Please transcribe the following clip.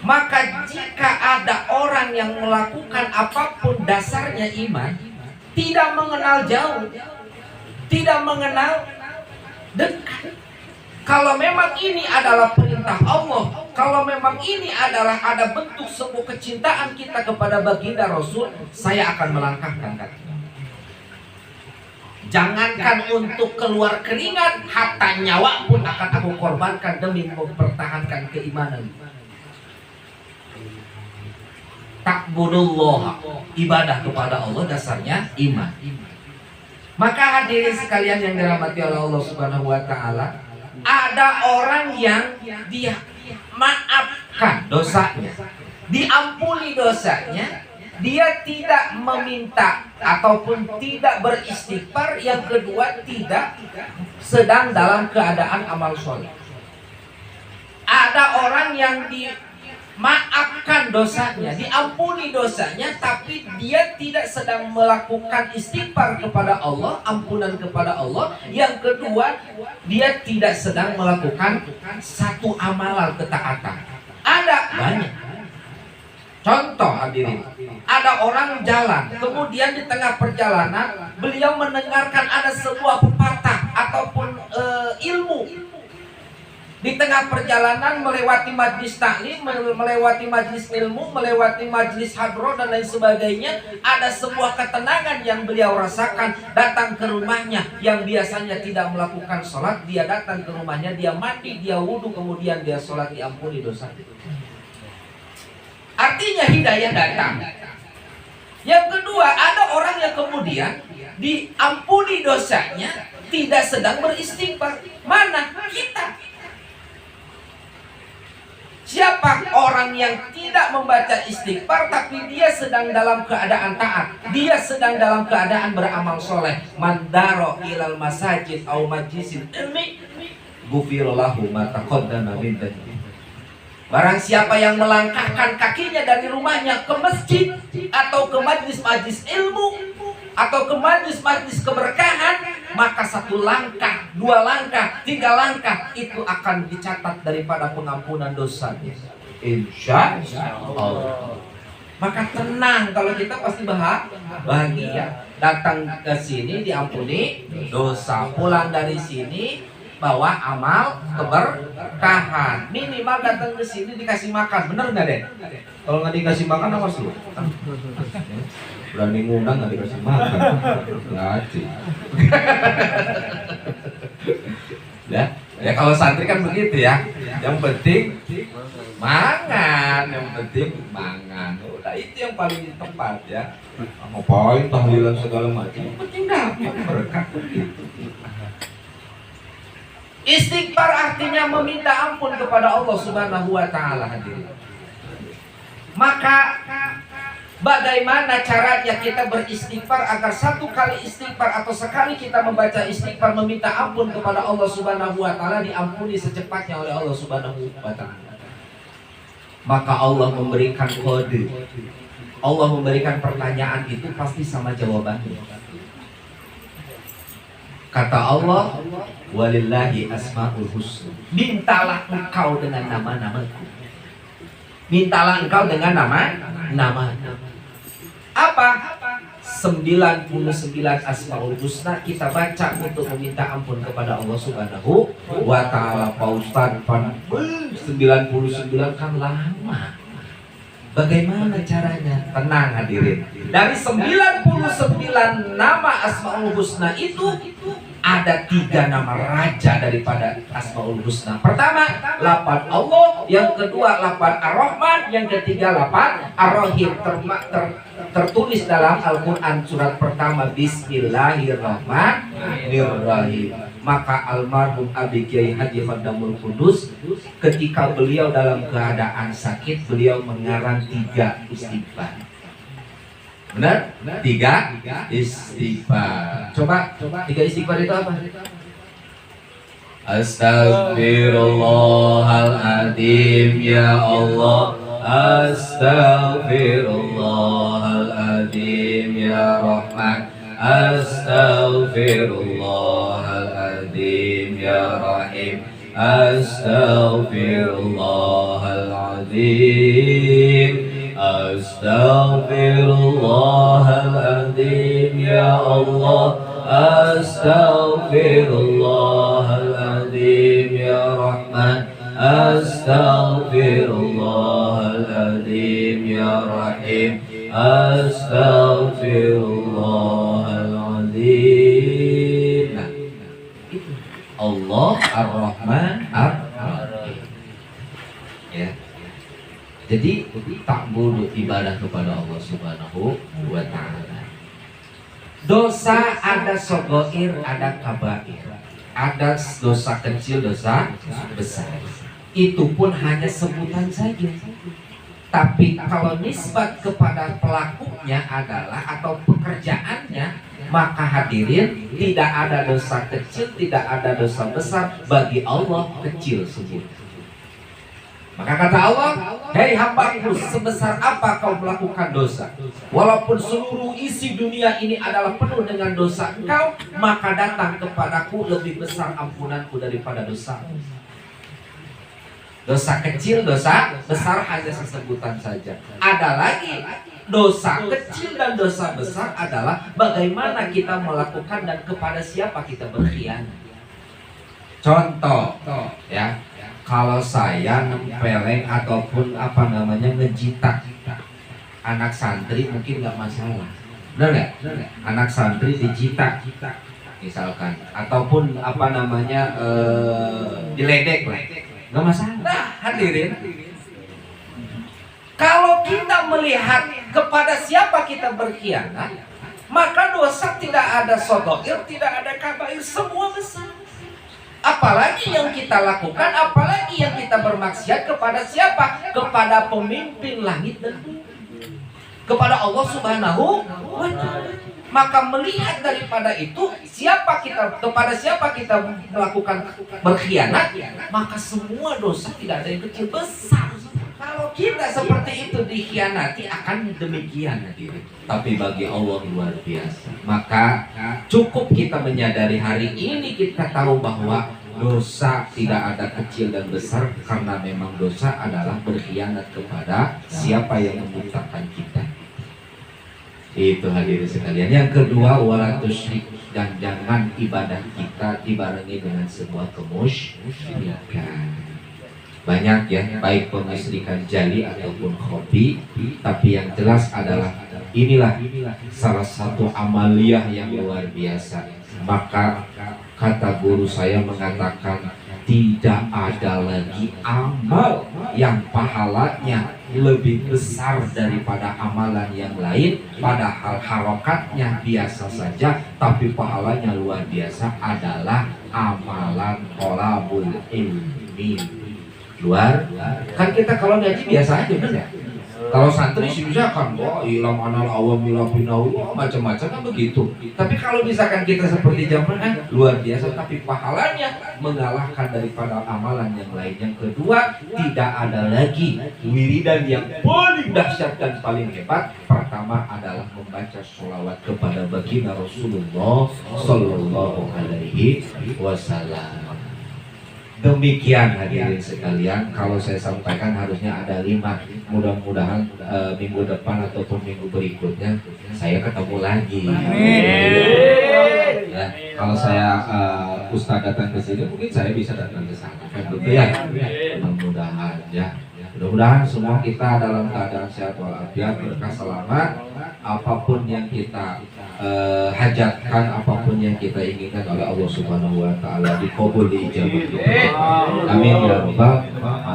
Maka jika ada orang yang melakukan apapun dasarnya iman, tidak mengenal jauh, tidak mengenal dekat. Kalau memang ini adalah perintah Allah, kalau memang ini adalah ada bentuk sebuah kecintaan kita kepada baginda Rasul, saya akan melangkahkan kaki. Jangankan untuk keluar keringat, hatta nyawa pun akan aku korbankan demi mempertahankan keimanan. Ta'budullah, ibadah kepada Allah dasarnya iman. Maka hadirin sekalian yang dirahmati oleh Allah Subhanahu wa taala, ada orang yang dia maafkan dosanya, diampuni dosanya, dia tidak meminta ataupun tidak beristighfar. Yang kedua, tidak sedang dalam keadaan amal soleh. Ada orang yang dimaafkan dosanya, diampuni dosanya, tapi dia tidak sedang melakukan istighfar kepada Allah, ampunan kepada Allah. Yang kedua, dia tidak sedang melakukan satu amalan ketaatan. Ada banyak. Contoh hadirin, ada orang jalan, kemudian di tengah perjalanan beliau mendengarkan ada sebuah pepatah ataupun ilmu. Di tengah perjalanan melewati majlis taklim, melewati majlis ilmu, melewati majlis hadroh dan lain sebagainya, ada sebuah ketenangan yang beliau rasakan. Datang ke rumahnya yang biasanya tidak melakukan sholat, dia datang ke rumahnya, dia mandi, dia wudhu, kemudian dia sholat, diampuni dosa. Artinya hidayah datang. Yang kedua, ada orang yang kemudian diampuni dosanya, tidak sedang beristighfar. Mana? Kita. Siapa orang yang tidak membaca istighfar tapi dia sedang dalam keadaan taat, dia sedang dalam keadaan beramal soleh. Mandaro ilal masajid au majlisin ilmi ghufirallahu ma taqaddama min dhanbi. Barang siapa yang melangkahkan kakinya dari rumahnya ke masjid atau ke majlis-majlis ilmu atau ke majlis-majlis keberkahan, maka satu langkah, dua langkah, tiga langkah itu akan dicatat daripada pengampunan dosanya. Insya Allah. Maka tenang, kalau kita pasti bahagia. Datang ke sini diampuni dosa, pulang dari sini bawa amal keberkahan. Minimal datang ke sini dikasih makan, bener nggak deh? Kalau nggak dikasih makan awas lu. Berani ngundang nggak dikasih makan, ngaji. Ya kalau santri kan begitu ya. Yang penting mangan, yang penting mangan. Udah itu yang paling tepat ya. Ngapain tahlilan segala macam? Yang penting dapat berkah begitu. Istighfar artinya meminta ampun kepada Allah Subhanahu wa taala hadirin. Maka bagaimana caranya kita beristighfar agar satu kali istighfar atau sekali kita membaca istighfar meminta ampun kepada Allah Subhanahu wa taala diampuni secepatnya oleh Allah Subhanahu wa taala? Maka Allah memberikan kode. Allah memberikan pertanyaan itu pasti sama jawabannya. Kata Allah, walillahi asmaul husna. Mintalah engkau dengan nama-namaku. Mintalah engkau dengan nama. Apa? 99 asmaul husna kita baca untuk meminta ampun kepada Allah Subhanahu wa taala. Pak Ustaz, 99 kan lama. Bagaimana caranya? Tenang hadirin. Dari 99 nama Asmaul Husna itu ada 3 nama raja daripada Asmaul Husna. Pertama, lafaz Allah, yang kedua lafaz Ar-Rahman, yang ketiga lafaz Ar-Rahim. Tertulis dalam Al-Quran surat pertama Bismillahirrahmanirrahim. Maka almarhum Abi Kiai Haji Khadamul Qudus ketika beliau dalam keadaan sakit, beliau mengarang 3 istighfar. Benar? 3 istighfar. Coba 3 istighfar itu apa? Astaghfirullahaladzim ya Allah, astaghfirullahaladzim ya Rahman, astaghfirullahaladzim ya Rahim, Astaghfirullahaladzim, astaghfirullahaladzim, ya Allah. Astaghfirullahaladzim, ya Rahman. Astaghfirullahaladzim, ya Rahim. Astaghfirullahaladzim. Nah, itu Allah Ar-Rahman Ar-Rahim. Ya. Jadi ta'budu ibadah kepada Allah Subhanahu wa taala. Dosa ada sogoir, ada kabair. Ada dosa kecil, dosa besar. Itu pun hanya sebutan saja. Tapi kalau nisbat kepada pelakunya adalah atau pekerjaannya, maka hadirin tidak ada dosa kecil, tidak ada dosa besar bagi Allah kecil semua. Maka kata Allah, hei hambaku, sebesar apa kau melakukan dosa? Walaupun seluruh isi dunia ini adalah penuh dengan dosa engkau, maka datang kepadaku lebih besar ampunanku daripada dosa. Dosa kecil, dosa besar hanya sesebutan saja. Ada lagi, dosa kecil dan dosa besar adalah bagaimana kita melakukan dan kepada siapa kita berkhianat. Contoh, ya. Kalau saya nempeleng ataupun ngejitak anak santri mungkin nggak masalah, benar nggak? Anak santri dijitak misalkan, ataupun diledek lah, nggak masalah. Nah, hadirin, kalau kita melihat kepada siapa kita berkhianat, maka dosa tidak ada sogoir, tidak ada kabair, semua besar. Apalagi yang kita lakukan, apalagi yang kita bermaksiat kepada siapa? Kepada pemimpin langit dan bumi, kepada Allah Subhanahu wa taala. Maka melihat daripada itu, kepada siapa kita melakukan berkhianat, maka semua dosa tidak ada yang kecil, besar. Kalau kita seperti itu dikhianati, akan demikian hadirin. Tapi bagi Allah luar biasa. Maka cukup kita menyadari hari ini, kita tahu bahwa dosa tidak ada kecil dan besar, karena memang dosa adalah berkhianat kepada siapa yang menciptakan kita. Itu hadirin sekalian. Yang kedua, wala tusyrik, dan jangan ibadah kita dibarengi dengan sebuah kemusyrikan. Banyak ya, baik kemusyrikan jali ataupun khofi, tapi yang jelas adalah inilah salah satu amaliyah yang luar biasa. Maka kata guru saya mengatakan, tidak ada lagi amal yang pahalanya lebih besar daripada amalan yang lain, padahal harokatnya biasa saja tapi pahalanya luar biasa, adalah amalan thalabul ilmi. Luar kan, kita kalau ngaji biasa aja, bener ya? Kalau santri sih misalkan, ilam anal awam milapinau, macam-macam kan begitu. Tapi kalau misalkan kita seperti jamaah, luar biasa, tapi pahalanya mengalahkan daripada amalan yang lain. Yang kedua, tidak ada lagi wiridan yang paling dahsyat dan paling hebat. Pertama adalah membaca sholawat kepada baginda Rasulullah Sallallahu Alaihi Wasallam. Demikian hadirin sekalian, kalau saya sampaikan harusnya ada 5. Mudah-mudahan minggu depan ataupun minggu berikutnya saya ketemu lagi. Ya, kalau saya Ustaz datang ke sini, mungkin saya bisa datang ke sana, kan gitu ya. Mudah-mudahan ya. Mudah-mudahan semua kita dalam keadaan sehat walafiat, berkah, selamat. Apapun yang kita hajatkan, apapun yang kita inginkan oleh Allah Subhanahu wa taala, dikabul, diijabah. Amin ya rabbal alamin.